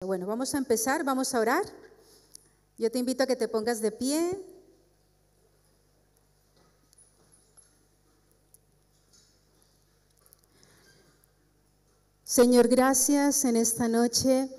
Bueno, vamos a empezar, vamos a orar. Yo te invito a que te pongas de pie. Señor, gracias en esta noche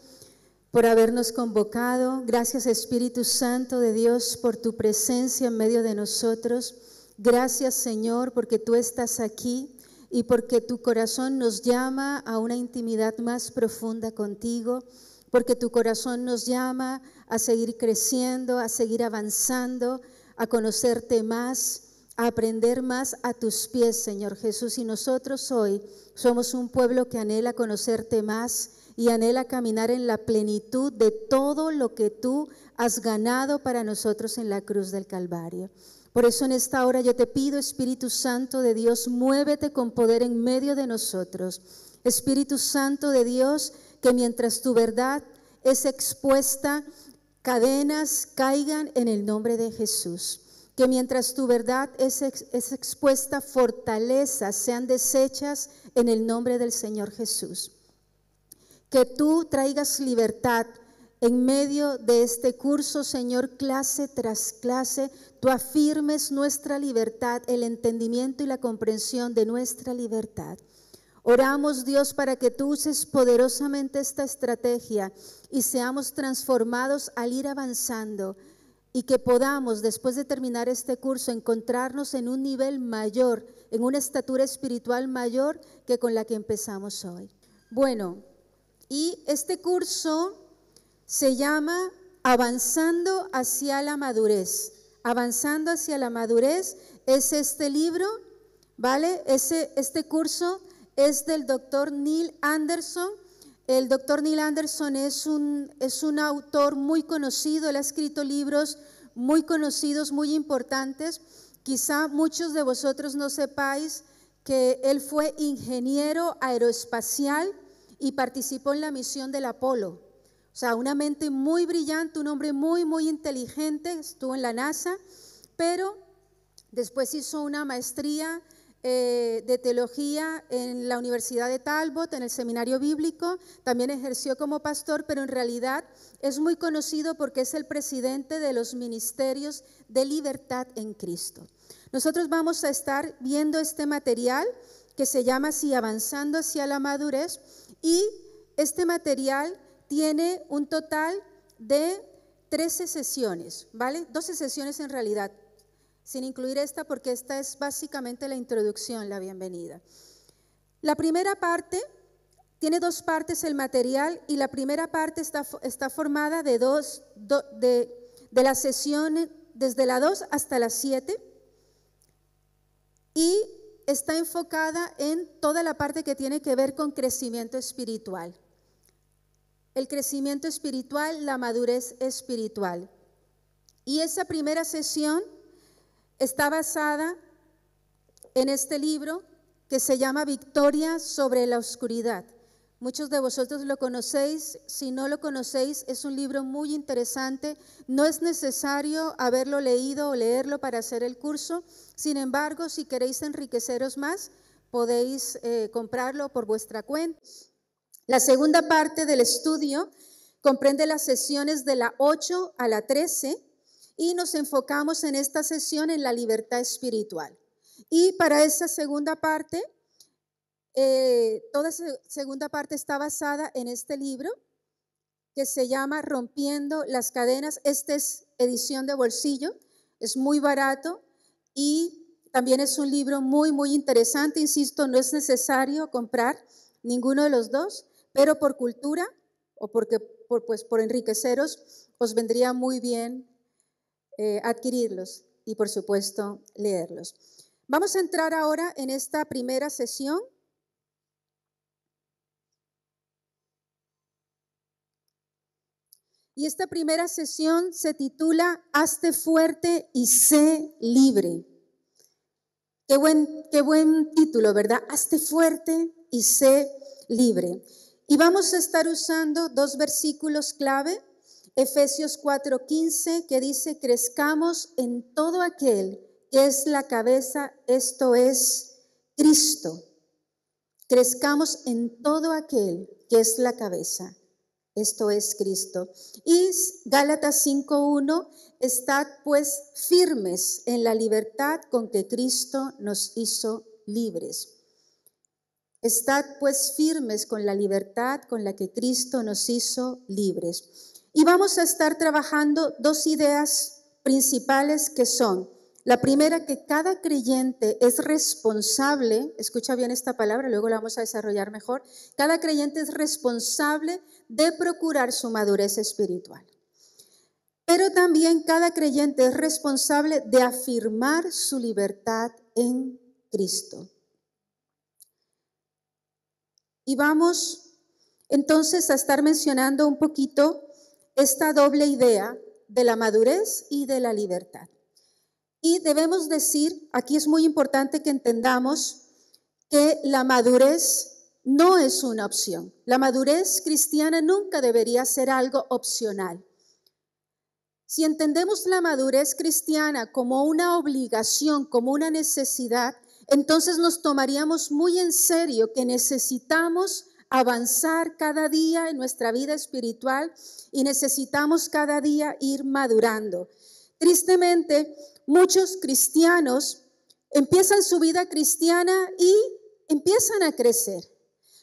por habernos convocado. Gracias, Espíritu Santo de Dios, por tu presencia en medio de nosotros. Gracias, Señor, porque tú estás aquí y porque tu corazón nos llama a una intimidad más profunda contigo, porque tu corazón nos llama a seguir creciendo, a seguir avanzando, a conocerte más, a aprender más a tus pies, Señor Jesús. Y nosotros hoy somos un pueblo que anhela conocerte más y anhela caminar en la plenitud de todo lo que tú has ganado para nosotros en la cruz del Calvario. Por eso en esta hora yo te pido, Espíritu Santo de Dios, muévete con poder en medio de nosotros. Espíritu Santo de Dios, que mientras tu verdad es expuesta, cadenas caigan en el nombre de Jesús. Que mientras tu verdad es expuesta, fortalezas sean deshechas en el nombre del Señor Jesús. Que tú traigas libertad en medio de este curso, Señor, clase tras clase. Tú afirmes nuestra libertad, el entendimiento y la comprensión de nuestra libertad. Oramos, Dios, para que tú uses poderosamente esta estrategia y seamos transformados al ir avanzando, y que podamos, después de terminar este curso, encontrarnos en un nivel mayor, en una estatura espiritual mayor que con la que empezamos hoy. Bueno, y este curso se llama Avanzando hacia la madurez. Avanzando hacia la madurez es este libro, ¿vale? Este curso es del doctor Neil Anderson. El doctor Neil Anderson es un autor muy conocido. Él ha escrito libros muy conocidos, muy importantes. Quizá muchos de vosotros no sepáis que él fue ingeniero aeroespacial y participó en la misión del Apolo. O sea, una mente muy brillante, un hombre muy, muy inteligente. Estuvo en la NASA, pero después hizo una maestría de teología en la Universidad de Talbot, en el Seminario Bíblico. También ejerció como pastor, pero en realidad es muy conocido porque es el presidente de los ministerios de libertad en Cristo. Nosotros vamos a estar viendo este material que se llama así, Avanzando hacia la madurez, y este material tiene un total de 13 sesiones, ¿vale? 12 sesiones en realidad, sin incluir esta, porque esta es básicamente la introducción, la bienvenida. La primera parte, tiene dos partes el material, y la primera parte está formada de la sesión desde la 2 hasta la 7, y está enfocada en toda la parte que tiene que ver con crecimiento espiritual. El crecimiento espiritual, la madurez espiritual. Y esa primera sesión está basada en este libro que se llama Victoria sobre la oscuridad. Muchos de vosotros lo conocéis. Si no lo conocéis, es un libro muy interesante. No es necesario haberlo leído o leerlo para hacer el curso. Sin embargo, si queréis enriqueceros más, podéis comprarlo por vuestra cuenta. La segunda parte del estudio comprende las sesiones de la 8 a la 13 y nos enfocamos en esta sesión en la libertad espiritual. Y para esa segunda parte, toda esa segunda parte está basada en este libro que se llama Rompiendo las Cadenas. Esta es edición de bolsillo, es muy barato y también es un libro muy, muy interesante. Insisto, no es necesario comprar ninguno de los dos, pero por cultura o por enriqueceros, os vendría muy bien adquirirlos y por supuesto leerlos. Vamos a entrar ahora en esta primera sesión. Y esta primera sesión se titula Hazte fuerte y sé libre. Qué buen título, ¿verdad? Hazte fuerte y sé libre. Y vamos a estar usando dos versículos clave. Efesios 4:15, que dice: crezcamos en todo aquel que es la cabeza, esto es Cristo. Crezcamos en todo aquel que es la cabeza, esto es Cristo. Y Gálatas 5:1, estad pues firmes en la libertad con que Cristo nos hizo libres. Estad pues firmes con la libertad con la que Cristo nos hizo libres. Y vamos a estar trabajando dos ideas principales que son: la primera, que cada creyente es responsable, escucha bien esta palabra, luego la vamos a desarrollar mejor, cada creyente es responsable de procurar su madurez espiritual. Pero también cada creyente es responsable de afirmar su libertad en Cristo. Y vamos entonces a estar mencionando un poquito esta doble idea de la madurez y de la libertad. Y debemos decir, aquí es muy importante que entendamos que la madurez no es una opción. La madurez cristiana nunca debería ser algo opcional. Si entendemos la madurez cristiana como una obligación, como una necesidad, entonces nos tomaríamos muy en serio que necesitamos avanzar cada día en nuestra vida espiritual y necesitamos cada día ir madurando. Tristemente, muchos cristianos empiezan su vida cristiana y empiezan a crecer,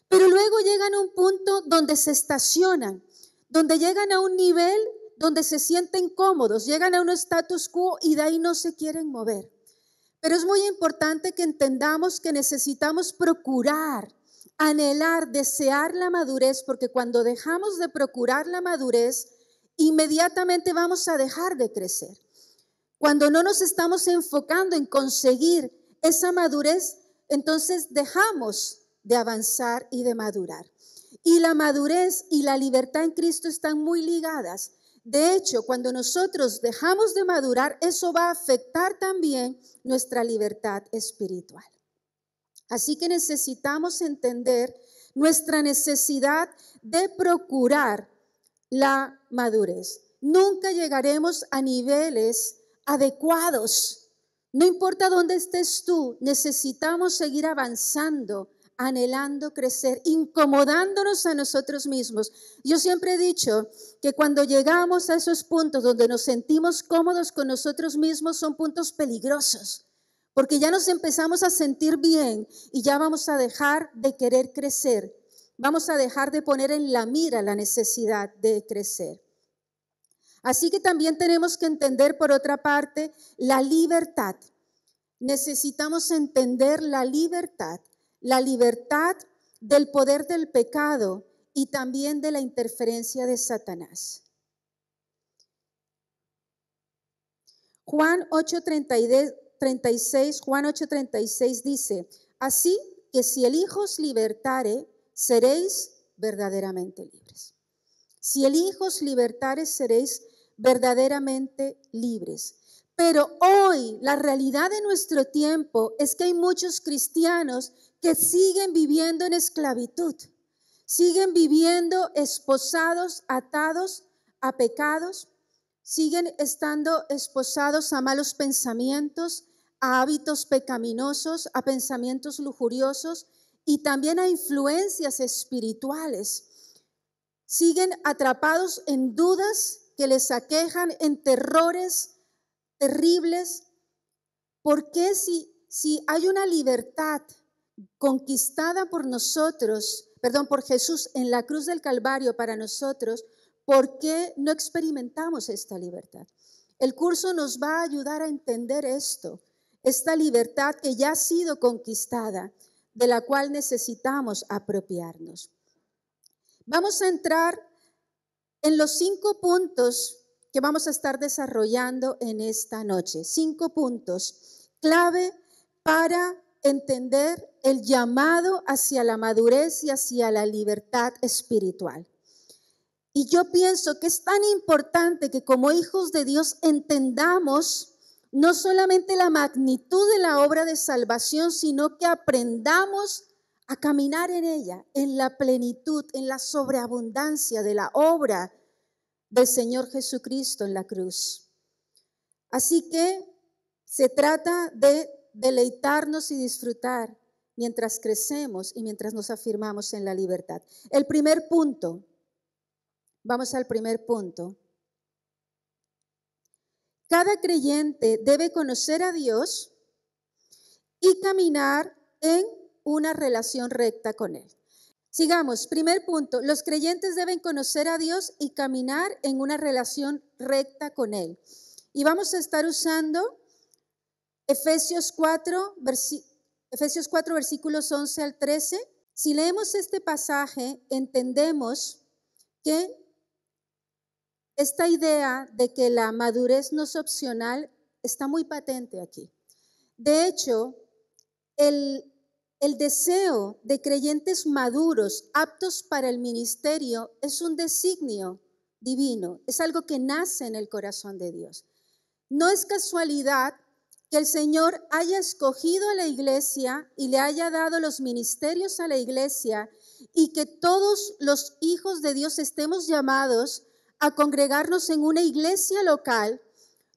pero luego llegan a un punto donde se estacionan, donde llegan a un nivel donde se sienten cómodos, llegan a un status quo y de ahí no se quieren mover. Pero es muy importante que entendamos que necesitamos procurar, anhelar, desear la madurez, porque cuando dejamos de procurar la madurez, inmediatamente vamos a dejar de crecer. Cuando no nos estamos enfocando en conseguir esa madurez, entonces dejamos de avanzar y de madurar. Y la madurez y la libertad en Cristo están muy ligadas. De hecho, cuando nosotros dejamos de madurar, eso va a afectar también nuestra libertad espiritual. Así que necesitamos entender nuestra necesidad de procurar la madurez. Nunca llegaremos a niveles adecuados. No importa dónde estés tú, necesitamos seguir avanzando, anhelando crecer, incomodándonos a nosotros mismos. Yo siempre he dicho que cuando llegamos a esos puntos donde nos sentimos cómodos con nosotros mismos, son puntos peligrosos, porque ya nos empezamos a sentir bien y ya vamos a dejar de querer crecer. Vamos a dejar de poner en la mira la necesidad de crecer. Así que también tenemos que entender, por otra parte, la libertad. Necesitamos entender la libertad del poder del pecado y también de la interferencia de Satanás. Juan 8:36 dice: así que si el Hijo os libertare, seréis verdaderamente libres. Si el Hijo os libertare, seréis verdaderamente libres. Pero hoy la realidad de nuestro tiempo es que hay muchos cristianos que siguen viviendo en esclavitud, siguen viviendo esposados, atados a pecados, siguen estando esposados a malos pensamientos, a hábitos pecaminosos, a pensamientos lujuriosos y también a influencias espirituales. Siguen atrapados en dudas que les aquejan, en terrores terribles. ¿Por qué si hay una libertad conquistada por por Jesús en la cruz del Calvario para nosotros, por qué no experimentamos esta libertad? El curso nos va a ayudar a entender esta libertad que ya ha sido conquistada, de la cual necesitamos apropiarnos. Vamos a entrar en los 5 puntos que vamos a estar desarrollando en esta noche. 5 puntos clave para entender el llamado hacia la madurez y hacia la libertad espiritual. Y yo pienso que es tan importante que como hijos de Dios entendamos no solamente la magnitud de la obra de salvación, sino que aprendamos a caminar en ella, en la plenitud, en la sobreabundancia de la obra del Señor Jesucristo en la cruz. Así que se trata de deleitarnos y disfrutar mientras crecemos y mientras nos afirmamos en la libertad. El primer punto, Vamos al primer punto. Cada creyente debe conocer a Dios y caminar en una relación recta con Él. Sigamos, primer punto, los creyentes deben conocer a Dios y caminar en una relación recta con Él. Y vamos a estar usando Efesios 4, versículos 11 al 13. Si leemos este pasaje, entendemos que esta idea de que la madurez no es opcional está muy patente aquí. De hecho, el deseo de creyentes maduros, aptos para el ministerio, es un designio divino, es algo que nace en el corazón de Dios. No es casualidad que el Señor haya escogido a la iglesia y le haya dado los ministerios a la iglesia y que todos los hijos de Dios estemos llamados a congregarnos en una iglesia local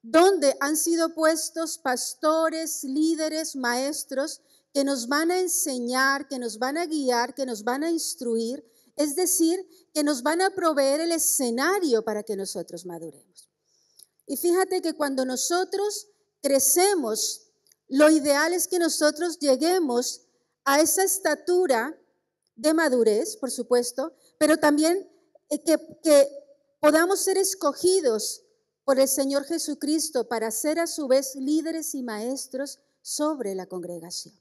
donde han sido puestos pastores, líderes, maestros que nos van a enseñar, que nos van a guiar, que nos van a instruir, es decir, que nos van a proveer el escenario para que nosotros maduremos. Y fíjate que cuando nosotros crecemos, lo ideal es que nosotros lleguemos a esa estatura de madurez, por supuesto, pero también que podamos ser escogidos por el Señor Jesucristo para ser a su vez líderes y maestros sobre la congregación.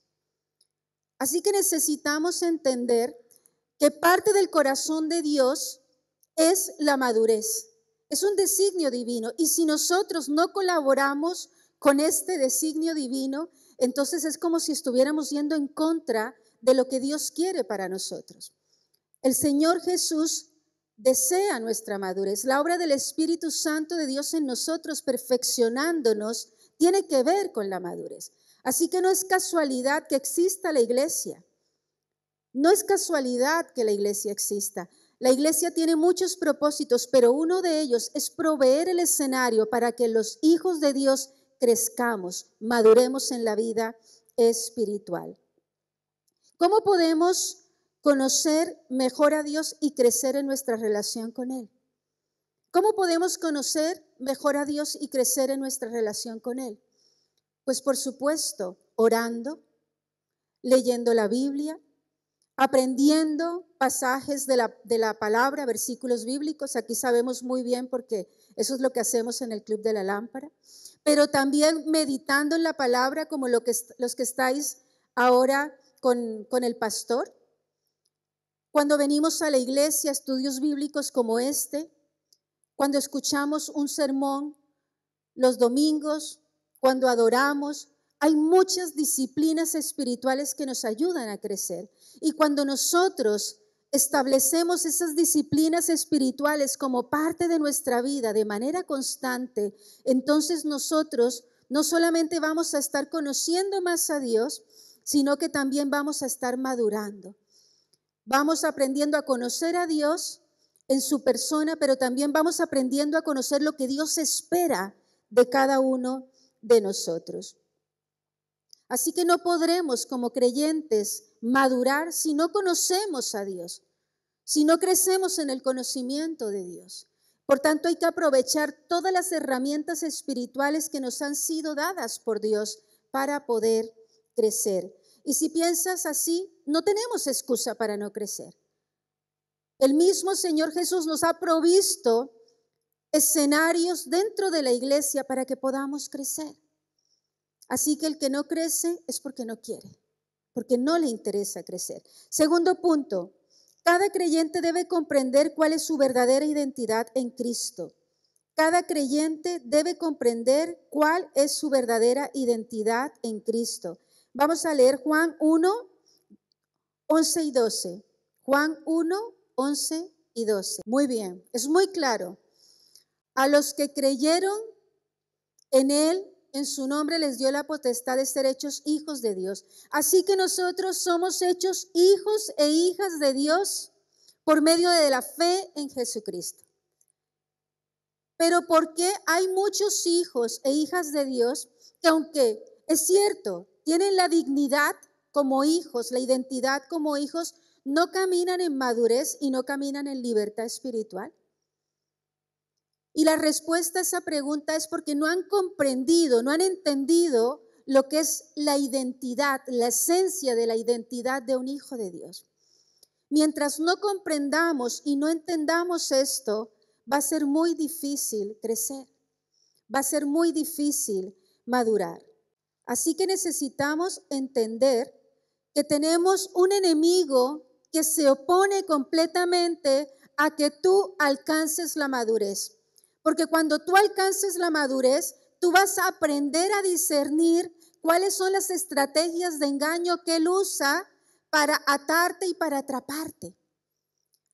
Así que necesitamos entender que parte del corazón de Dios es la madurez. Es un designio divino y si nosotros no colaboramos con este designio divino, entonces es como si estuviéramos yendo en contra de lo que Dios quiere para nosotros. El Señor Jesús desea nuestra madurez. La obra del Espíritu Santo de Dios en nosotros, perfeccionándonos, tiene que ver con la madurez. Así que no es casualidad que exista la iglesia. No es casualidad que la iglesia exista. La iglesia tiene muchos propósitos, pero uno de ellos es proveer el escenario para que los hijos de Dios crezcamos, maduremos en la vida espiritual. ¿Cómo podemos conocer mejor a Dios y crecer en nuestra relación con Él? ¿Cómo podemos conocer mejor a Dios y crecer en nuestra relación con Él? Pues por supuesto, orando, leyendo la Biblia, aprendiendo pasajes de la palabra, versículos bíblicos. Aquí sabemos muy bien porque eso es lo que hacemos en el Club de la Lámpara. Pero también meditando en la palabra como los que estáis ahora con el pastor. Cuando venimos a la iglesia, estudios bíblicos como este, cuando escuchamos un sermón los domingos, cuando adoramos, hay muchas disciplinas espirituales que nos ayudan a crecer. Y cuando nosotros establecemos esas disciplinas espirituales como parte de nuestra vida de manera constante, entonces nosotros no solamente vamos a estar conociendo más a Dios, sino que también vamos a estar madurando. Vamos aprendiendo a conocer a Dios en su persona, pero también vamos aprendiendo a conocer lo que Dios espera de cada uno de nosotros. Así que no podremos como creyentes madurar si no conocemos a Dios, si no crecemos en el conocimiento de Dios. Por tanto, hay que aprovechar todas las herramientas espirituales que nos han sido dadas por Dios para poder crecer. Y si piensas así, no tenemos excusa para no crecer. El mismo Señor Jesús nos ha provisto escenarios dentro de la iglesia para que podamos crecer. Así que el que no crece es porque no quiere, porque no le interesa crecer. Segundo punto, cada creyente debe comprender cuál es su verdadera identidad en Cristo. Cada creyente debe comprender cuál es su verdadera identidad en Cristo. Vamos a leer Juan 1, 11 y 12. Juan 1, 11 y 12. Muy bien, es muy claro. A los que creyeron en Él, en su nombre les dio la potestad de ser hechos hijos de Dios. Así que nosotros somos hechos hijos e hijas de Dios por medio de la fe en Jesucristo. Pero ¿por qué hay muchos hijos e hijas de Dios que, aunque es cierto, tienen la dignidad como hijos, la identidad como hijos, no caminan en madurez y no caminan en libertad espiritual? Y la respuesta a esa pregunta es porque no han comprendido, no han entendido lo que es la identidad, la esencia de la identidad de un hijo de Dios. Mientras no comprendamos y no entendamos esto, va a ser muy difícil crecer, va a ser muy difícil madurar. Así que necesitamos entender que tenemos un enemigo que se opone completamente a que tú alcances la madurez. Porque cuando tú alcances la madurez, tú vas a aprender a discernir cuáles son las estrategias de engaño que él usa para atarte y para atraparte.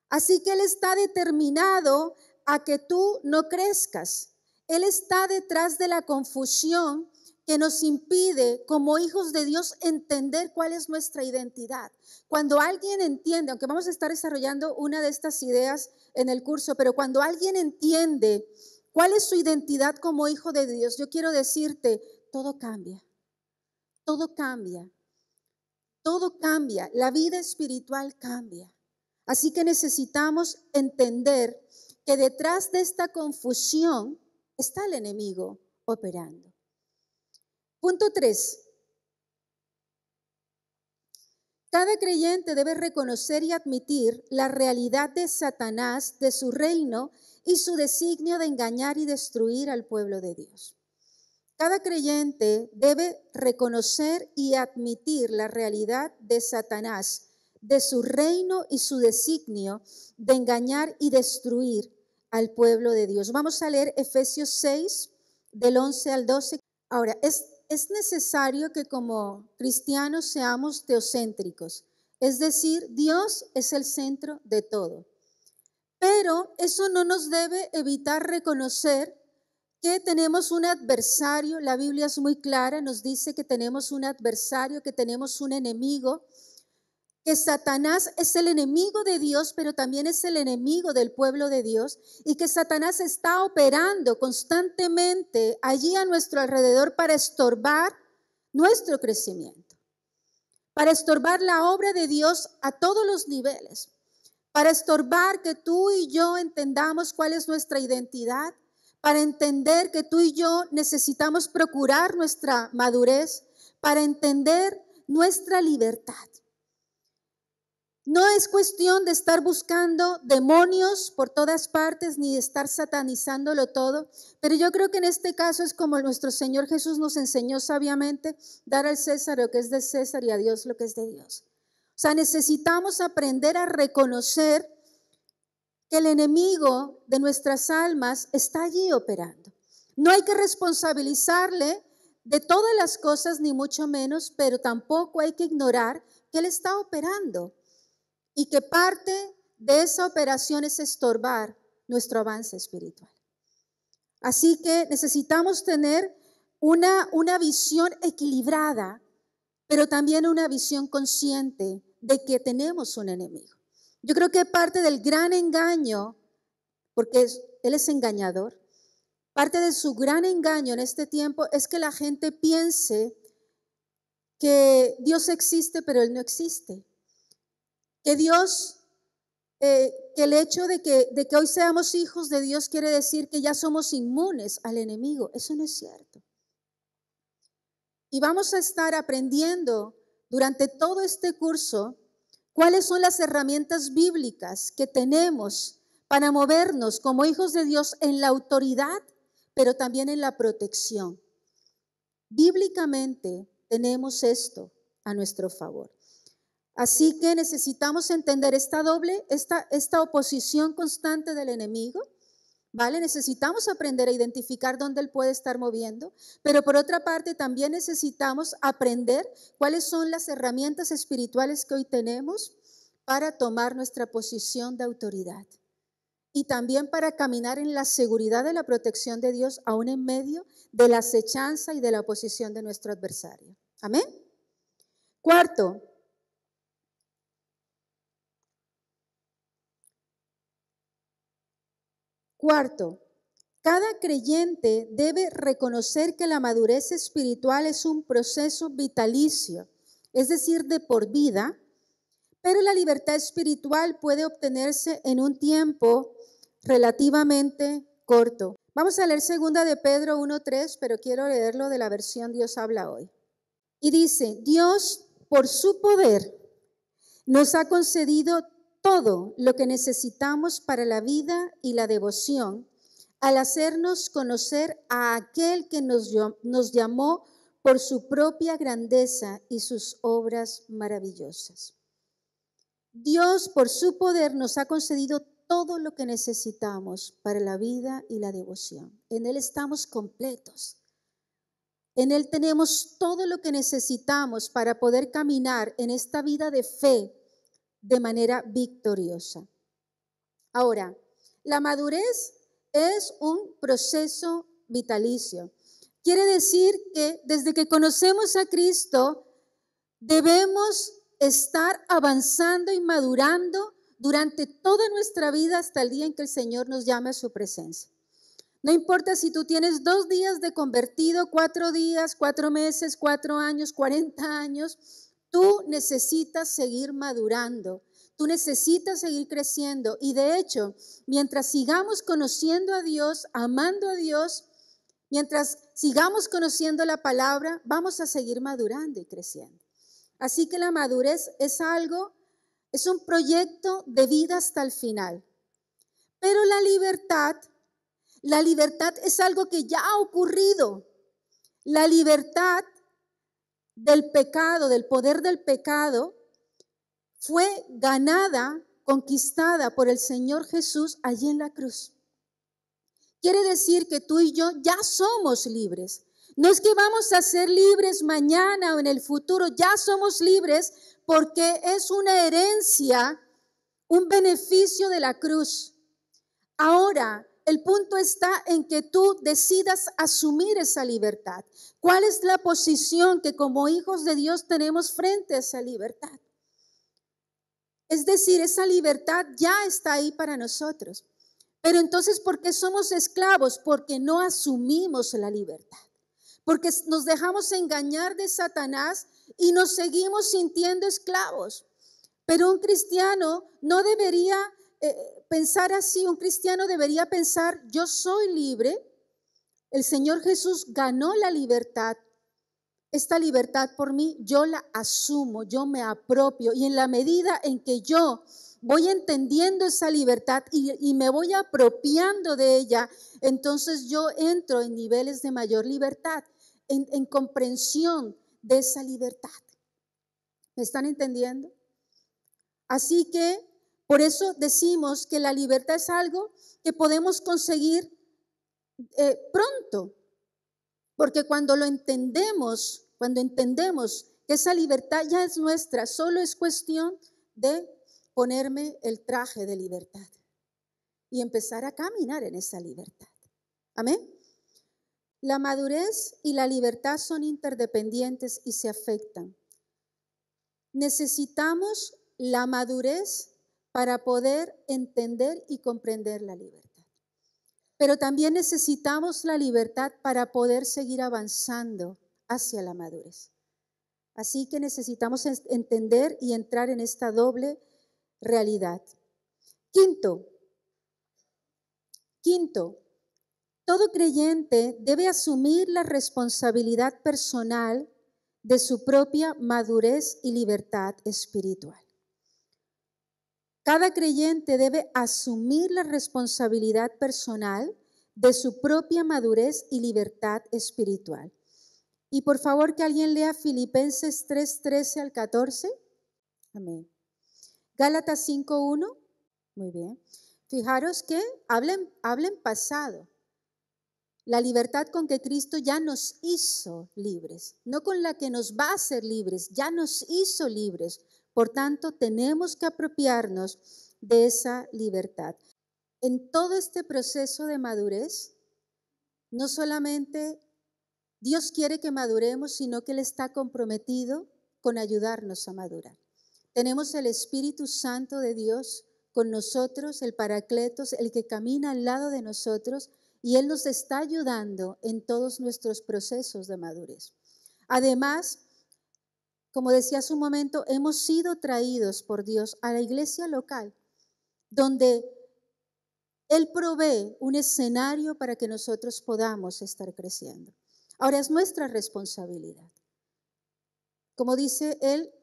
Así que él está determinado a que tú no crezcas. Él está detrás de la confusión que nos impide como hijos de Dios entender cuál es nuestra identidad. Cuando alguien entiende, aunque vamos a estar desarrollando una de estas ideas en el curso, pero cuando alguien entiende cuál es su identidad como hijo de Dios, yo quiero decirte, todo cambia, todo cambia, todo cambia, la vida espiritual cambia. Así que necesitamos entender que detrás de esta confusión está el enemigo operando. Punto 3. Cada creyente debe reconocer y admitir la realidad de Satanás, de su reino y su designio de engañar y destruir al pueblo de Dios. Cada creyente debe reconocer y admitir la realidad de Satanás, de su reino y su designio de engañar y destruir al pueblo de Dios. Vamos a leer Efesios 6, del 11 al 12. Ahora, es necesario que como cristianos seamos teocéntricos, es decir, Dios es el centro de todo. Pero eso no nos debe evitar reconocer que tenemos un adversario. La Biblia es muy clara, nos dice que tenemos un adversario, que tenemos un enemigo, que Satanás es el enemigo de Dios, pero también es el enemigo del pueblo de Dios, y que Satanás está operando constantemente allí a nuestro alrededor para estorbar nuestro crecimiento, para estorbar la obra de Dios a todos los niveles, para estorbar que tú y yo entendamos cuál es nuestra identidad, para entender que tú y yo necesitamos procurar nuestra madurez, para entender nuestra libertad. No es cuestión de estar buscando demonios por todas partes ni de estar satanizándolo todo, pero yo creo que en este caso es como nuestro Señor Jesús nos enseñó sabiamente, dar al César lo que es de César y a Dios lo que es de Dios. O sea, necesitamos aprender a reconocer que el enemigo de nuestras almas está allí operando. No hay que responsabilizarle de todas las cosas, ni mucho menos, pero tampoco hay que ignorar que él está operando. Y que parte de esa operación es estorbar nuestro avance espiritual. Así que necesitamos tener una visión equilibrada, pero también una visión consciente de que tenemos un enemigo. Yo creo que parte del gran engaño, porque él es engañador, parte de su gran engaño en este tiempo es que la gente piense que Dios existe, pero Él no existe. Que Dios, que el hecho de que hoy seamos hijos de Dios quiere decir que ya somos inmunes al enemigo. Eso no es cierto. Y vamos a estar aprendiendo durante todo este curso cuáles son las herramientas bíblicas que tenemos para movernos como hijos de Dios en la autoridad, pero también en la protección. Bíblicamente tenemos esto a nuestro favor. Así que necesitamos entender esta oposición constante del enemigo, ¿vale? Necesitamos aprender a identificar dónde él puede estar moviendo, pero por otra parte también necesitamos aprender cuáles son las herramientas espirituales que hoy tenemos para tomar nuestra posición de autoridad y también para caminar en la seguridad de la protección de Dios aún en medio de la acechanza y de la oposición de nuestro adversario. Amén. Cuarto, cada creyente debe reconocer que la madurez espiritual es un proceso vitalicio, es decir, de por vida, pero la libertad espiritual puede obtenerse en un tiempo relativamente corto. Vamos a leer 2 de Pedro 1:3, pero quiero leerlo de la versión Dios habla hoy. Y dice, Dios, por su poder, nos ha concedido todo lo que necesitamos para la vida y la devoción, al hacernos conocer a aquel que nos llamó por su propia grandeza y sus obras maravillosas. Dios, por su poder, nos ha concedido todo lo que necesitamos para la vida y la devoción. En Él estamos completos. En Él tenemos todo lo que necesitamos para poder caminar en esta vida de fe de manera victoriosa. Ahora, la madurez es un proceso vitalicio. Quiere decir que desde que conocemos a Cristo debemos estar avanzando y madurando durante toda nuestra vida hasta el día en que el Señor nos llame a su presencia. No importa si tú tienes 2 días de convertido, 4 días, 4 meses, 4 años, 40 años, tú necesitas seguir madurando, tú necesitas seguir creciendo. Y de hecho, mientras sigamos conociendo a Dios, amando a Dios, mientras sigamos conociendo la palabra, vamos a seguir madurando y creciendo. Así que la madurez es un proyecto de vida hasta el final. Pero la libertad es algo que ya ha ocurrido. La libertad del pecado, del poder del pecado, fue ganada, conquistada por el Señor Jesús allí en la cruz. Quiere decir que tú y yo ya somos libres. No es que vamos a ser libres mañana o en el futuro, ya somos libres porque es una herencia, un beneficio de la cruz. Ahora, el punto está en que tú decidas asumir esa libertad. ¿Cuál es la posición que como hijos de Dios tenemos frente a esa libertad? Es decir, esa libertad ya está ahí para nosotros. Pero entonces, ¿por qué somos esclavos? Porque no asumimos la libertad. Porque nos dejamos engañar de Satanás y nos seguimos sintiendo esclavos. Pero un cristiano no debería pensar así. Un cristiano debería pensar, yo soy libre. El Señor Jesús ganó la libertad. Esta libertad por mí, yo la asumo, yo me apropio. Y en la medida en que yo voy entendiendo esa libertad y me voy apropiando de ella, entonces yo entro en niveles de mayor libertad, en comprensión de esa libertad. ¿Me están entendiendo? Así que por eso decimos que la libertad es algo que podemos conseguir pronto, porque cuando entendemos que esa libertad ya es nuestra, solo es cuestión de ponerme el traje de libertad y empezar a caminar en esa libertad. Amén. La madurez y la libertad son interdependientes y se afectan. Necesitamos la madurez para poder entender y comprender la libertad. Pero también necesitamos la libertad para poder seguir avanzando hacia la madurez. Así que necesitamos entender y entrar en esta doble realidad. Quinto, todo creyente debe asumir la responsabilidad personal de su propia madurez y libertad espiritual. Cada creyente debe asumir la responsabilidad personal de su propia madurez y libertad espiritual. Y por favor que alguien lea Filipenses 3:13 al 14. Amén. Gálatas 5:1. Muy bien. Fijaros que habla en pasado. La libertad con que Cristo ya nos hizo libres, no con la que nos va a hacer libres, ya nos hizo libres. Por tanto, tenemos que apropiarnos de esa libertad. En todo este proceso de madurez, no solamente Dios quiere que maduremos, sino que Él está comprometido con ayudarnos a madurar. Tenemos el Espíritu Santo de Dios con nosotros, el Paracletos, el que camina al lado de nosotros, y Él nos está ayudando en todos nuestros procesos de madurez. Además, como decía hace un momento, hemos sido traídos por Dios a la iglesia local, donde Él provee un escenario para que nosotros podamos estar creciendo. Ahora es nuestra responsabilidad. Como dice él,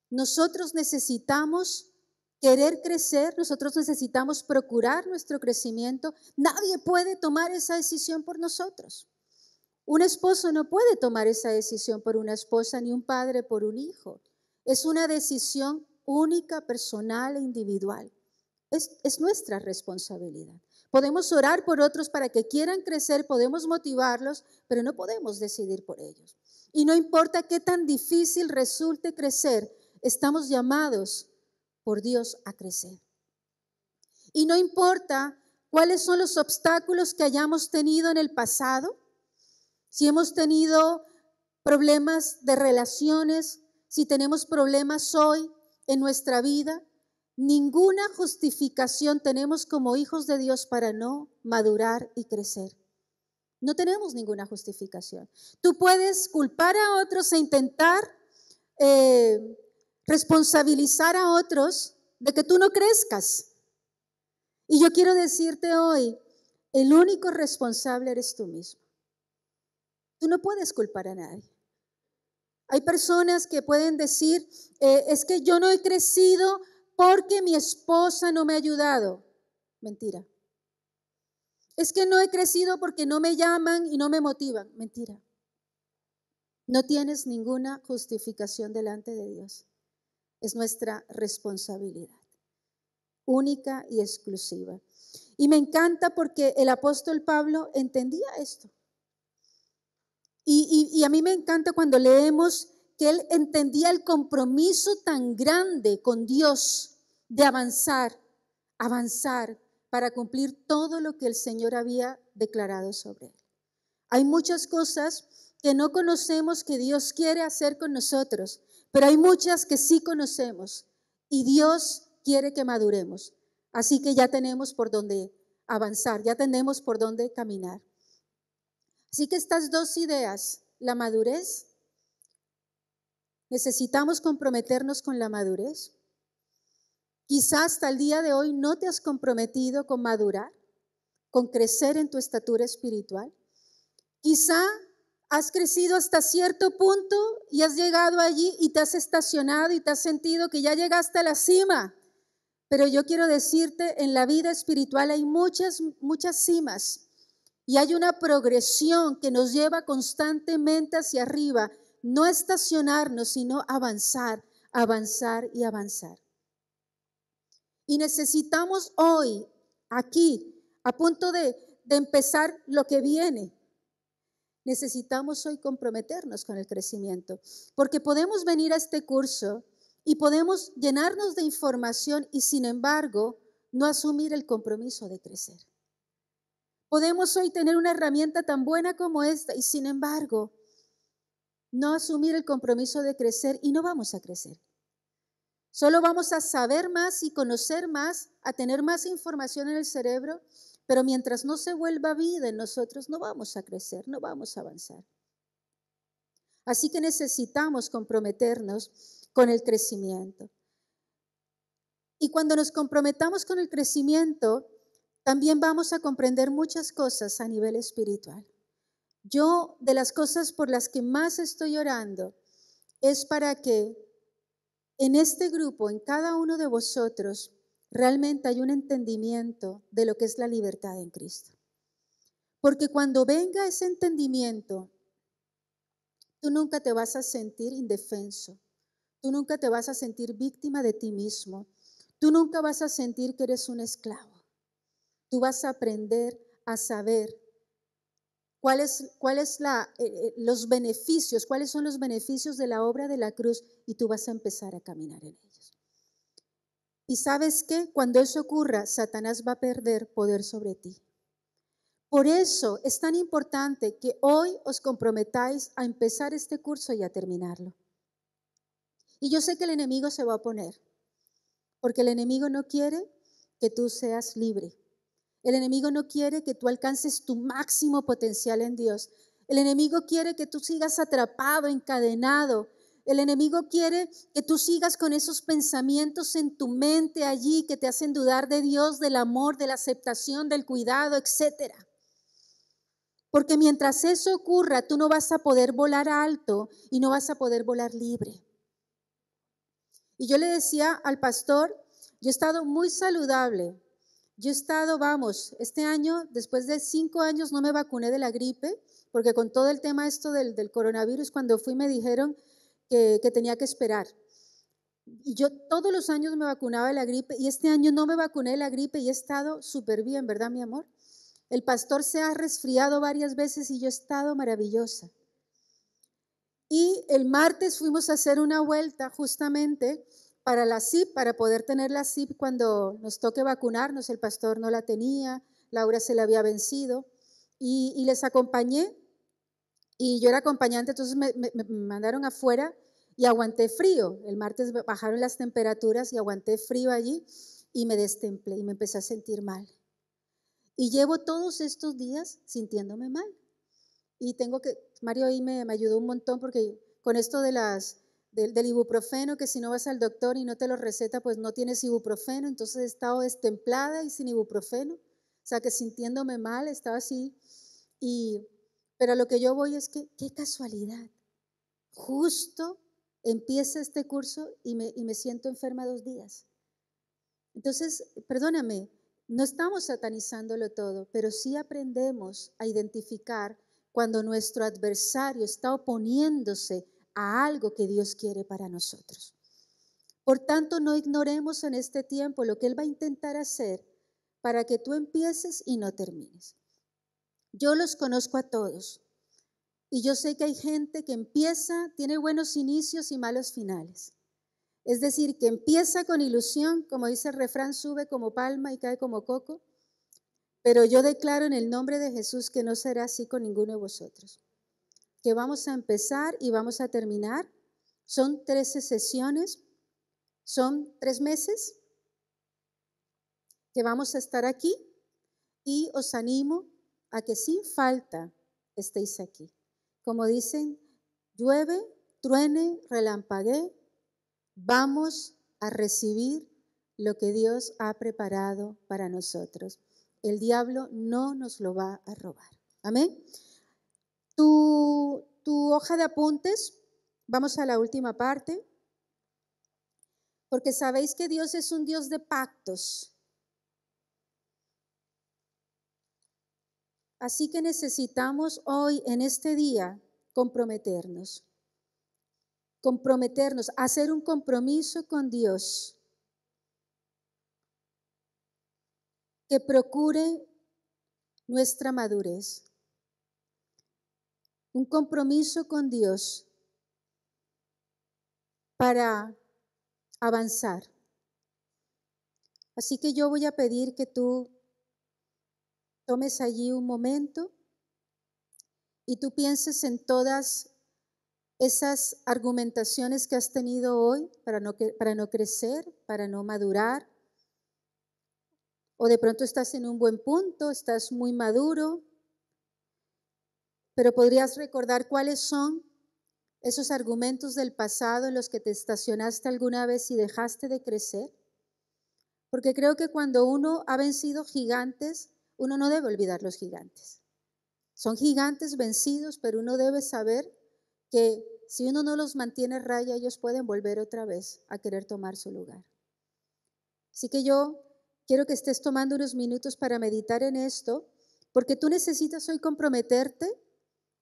nosotros necesitamos querer crecer, nosotros necesitamos procurar nuestro crecimiento. Nadie puede tomar esa decisión por nosotros. Un esposo no puede tomar esa decisión por una esposa, ni un padre por un hijo. Es una decisión única, personal e individual. Es nuestra responsabilidad. Podemos orar por otros para que quieran crecer, podemos motivarlos, pero no podemos decidir por ellos. Y no importa qué tan difícil resulte crecer, estamos llamados por Dios a crecer. Y no importa cuáles son los obstáculos que hayamos tenido en el pasado, si hemos tenido problemas de relaciones, si tenemos problemas hoy en nuestra vida, ninguna justificación tenemos como hijos de Dios para no madurar y crecer. No tenemos ninguna justificación. Tú puedes culpar a otros e intentar responsabilizar a otros de que tú no crezcas. Y yo quiero decirte hoy, el único responsable eres tú mismo. Tú no puedes culpar a nadie. Hay personas que pueden decir, es que yo no he crecido porque mi esposa no me ha ayudado. Mentira. Es que no he crecido porque no me llaman y no me motivan. Mentira. No tienes ninguna justificación delante de Dios. Es nuestra responsabilidad, única y exclusiva. Y me encanta porque el apóstol Pablo entendía esto. Y a mí me encanta cuando leemos que él entendía el compromiso tan grande con Dios de avanzar para cumplir todo lo que el Señor había declarado sobre él. Hay muchas cosas que no conocemos que Dios quiere hacer con nosotros, pero hay muchas que sí conocemos y Dios quiere que maduremos. Así que ya tenemos por dónde avanzar, ya tenemos por dónde caminar. Así que estas dos ideas, la madurez, necesitamos comprometernos con la madurez. Quizás hasta el día de hoy no te has comprometido con madurar, con crecer en tu estatura espiritual. Quizá has crecido hasta cierto punto y has llegado allí y te has estacionado y te has sentido que ya llegaste a la cima. Pero yo quiero decirte, en la vida espiritual hay muchas cimas. Y hay una progresión que nos lleva constantemente hacia arriba, no estacionarnos, sino avanzar y avanzar. Y necesitamos hoy, aquí, a punto de empezar lo que viene, necesitamos hoy comprometernos con el crecimiento, porque podemos venir a este curso y podemos llenarnos de información y sin embargo no asumir el compromiso de crecer. Podemos hoy tener una herramienta tan buena como esta y sin embargo no asumir el compromiso de crecer y no vamos a crecer. Solo vamos a saber más y conocer más, a tener más información en el cerebro, pero mientras no se vuelva vida en nosotros no vamos a crecer, no vamos a avanzar. Así que necesitamos comprometernos con el crecimiento. Y cuando nos comprometamos con el crecimiento, también vamos a comprender muchas cosas a nivel espiritual. Yo, de las cosas por las que más estoy orando, es para que en este grupo, en cada uno de vosotros, realmente hay un entendimiento de lo que es la libertad en Cristo. Porque cuando venga ese entendimiento, tú nunca te vas a sentir indefenso, tú nunca te vas a sentir víctima de ti mismo, tú nunca vas a sentir que eres un esclavo. Tú vas a aprender a saber cuáles son los beneficios de la obra de la cruz y tú vas a empezar a caminar en ellos. Y ¿sabes qué? Cuando eso ocurra, Satanás va a perder poder sobre ti. Por eso es tan importante que hoy os comprometáis a empezar este curso y a terminarlo. Y yo sé que el enemigo se va a oponer, porque el enemigo no quiere que tú seas libre. El enemigo no quiere que tú alcances tu máximo potencial en Dios. El enemigo quiere que tú sigas atrapado, encadenado, El enemigo quiere que tú sigas con esos pensamientos en tu mente allí que te hacen dudar de Dios, del amor, de la aceptación, del cuidado, etcétera. Porque mientras eso ocurra, tú no vas a poder volar alto y no vas a poder volar libre. Y yo le decía al pastor, yo he estado muy saludable. Yo he estado, este año, después de 5 años no me vacuné de la gripe, porque con todo el tema esto del coronavirus, cuando fui me dijeron que tenía que esperar. Y yo todos los años me vacunaba de la gripe y este año no me vacuné de la gripe y he estado súper bien, ¿verdad, mi amor? El pastor se ha resfriado varias veces y yo he estado maravillosa. Y el martes fuimos a hacer una vuelta justamente para la CIP, para poder tener la CIP cuando nos toque vacunarnos. El pastor no la tenía, Laura se la había vencido y les acompañé y yo era acompañante, entonces me mandaron afuera y aguanté frío. El martes bajaron las temperaturas y aguanté frío allí y me destemplé y me empecé a sentir mal. Y llevo todos estos días sintiéndome mal. Y Mario ahí me ayudó un montón porque con esto del ibuprofeno, que si no vas al doctor y no te lo receta, pues no tienes ibuprofeno. Entonces he estado destemplada y sin ibuprofeno. O sea que sintiéndome mal, estaba así. Pero a lo que yo voy es que, qué casualidad. Justo empieza este curso y me siento enferma 2 días. Entonces, perdóname, no estamos satanizándolo todo, pero sí aprendemos a identificar cuando nuestro adversario está oponiéndose a algo que Dios quiere para nosotros. Por tanto, no ignoremos en este tiempo lo que Él va a intentar hacer para que tú empieces y no termines. Yo los conozco a todos y yo sé que hay gente que empieza, tiene buenos inicios y malos finales. Es decir, que empieza con ilusión, como dice el refrán, sube como palma y cae como coco. Pero yo declaro en el nombre de Jesús que no será así con ninguno de vosotros. Que vamos a empezar y vamos a terminar. Son 13 sesiones, son 3 meses que vamos a estar aquí y os animo a que sin falta estéis aquí. Como dicen, llueve, truene, relampaguee, vamos a recibir lo que Dios ha preparado para nosotros. El diablo no nos lo va a robar. Amén. Tu hoja de apuntes, vamos a la última parte, porque sabéis que Dios es un Dios de pactos. Así que necesitamos hoy, en este día, comprometernos, hacer un compromiso con Dios que procure nuestra madurez. Un compromiso con Dios para avanzar. Así que yo voy a pedir que tú tomes allí un momento y tú pienses en todas esas argumentaciones que has tenido hoy para no crecer, para no madurar. O de pronto estás en un buen punto, estás muy maduro, pero podrías recordar cuáles son esos argumentos del pasado en los que te estacionaste alguna vez y dejaste de crecer. Porque creo que cuando uno ha vencido gigantes, uno no debe olvidar los gigantes. Son gigantes vencidos, pero uno debe saber que si uno no los mantiene a raya, ellos pueden volver otra vez a querer tomar su lugar. Así que yo quiero que estés tomando unos minutos para meditar en esto, porque tú necesitas hoy comprometerte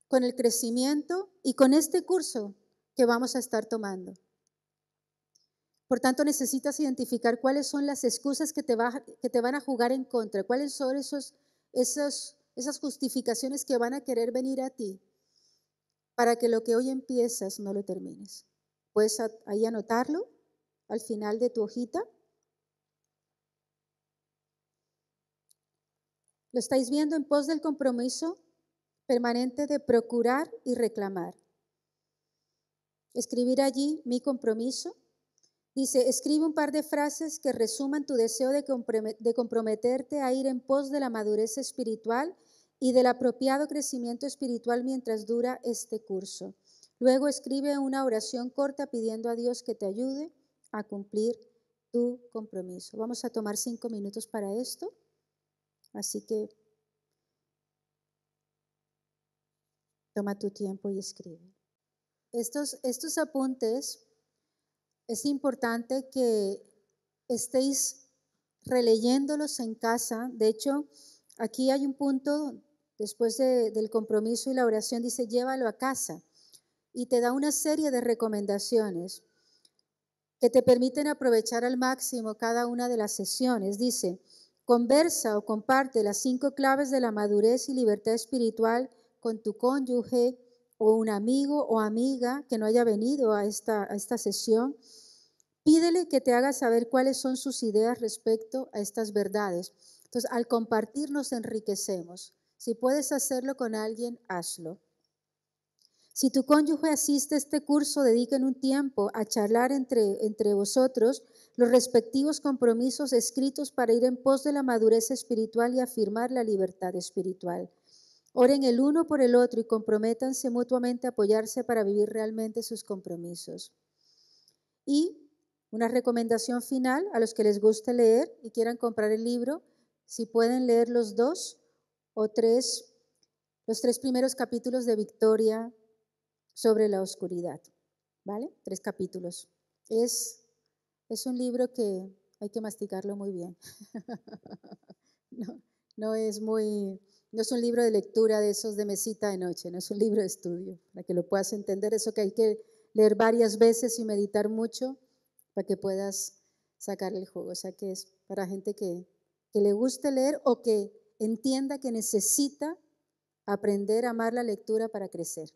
con el crecimiento y con este curso que vamos a estar tomando. Por tanto, necesitas identificar cuáles son las excusas que te van a jugar en contra, cuáles son esas justificaciones que van a querer venir a ti para que lo que hoy empiezas no lo termines. Puedes ahí anotarlo al final de tu hojita. ¿Lo estáis viendo? En pos del compromiso permanente de procurar y reclamar. Escribir allí mi compromiso. Dice, escribe un par de frases que resuman tu deseo de comprometerte a ir en pos de la madurez espiritual y del apropiado crecimiento espiritual mientras dura este curso. Luego escribe una oración corta pidiendo a Dios que te ayude a cumplir tu compromiso. Vamos a tomar 5 minutos para esto, así que toma tu tiempo y escribe. Estos apuntes es importante que estéis releyéndolos en casa. De hecho, aquí hay un punto, después del compromiso y la oración, dice, llévalo a casa. Y te da una serie de recomendaciones que te permiten aprovechar al máximo cada una de las sesiones. Dice, conversa o comparte las 5 claves de la madurez y libertad espiritual con tu cónyuge o un amigo o amiga que no haya venido a esta sesión. Pídele que te haga saber cuáles son sus ideas respecto a estas verdades. Entonces, al compartir nos enriquecemos. Si puedes hacerlo con alguien, hazlo. Si tu cónyuge asiste a este curso, dediquen un tiempo a charlar entre vosotros los respectivos compromisos escritos para ir en pos de la madurez espiritual y afirmar la libertad espiritual. Oren el uno por el otro y comprométanse mutuamente a apoyarse para vivir realmente sus compromisos. Y una recomendación final a los que les guste leer y quieran comprar el libro, si pueden leer los 2 o 3, los 3 primeros capítulos de Victoria sobre la oscuridad, ¿vale? 3 capítulos. Es un libro que hay que masticarlo muy bien. No es un libro de lectura de esos de mesita de noche, no es un libro de estudio, para que lo puedas entender, eso que hay que leer varias veces y meditar mucho para que puedas sacar el jugo. O sea que es para gente que le guste leer o que entienda que necesita aprender a amar la lectura para crecer.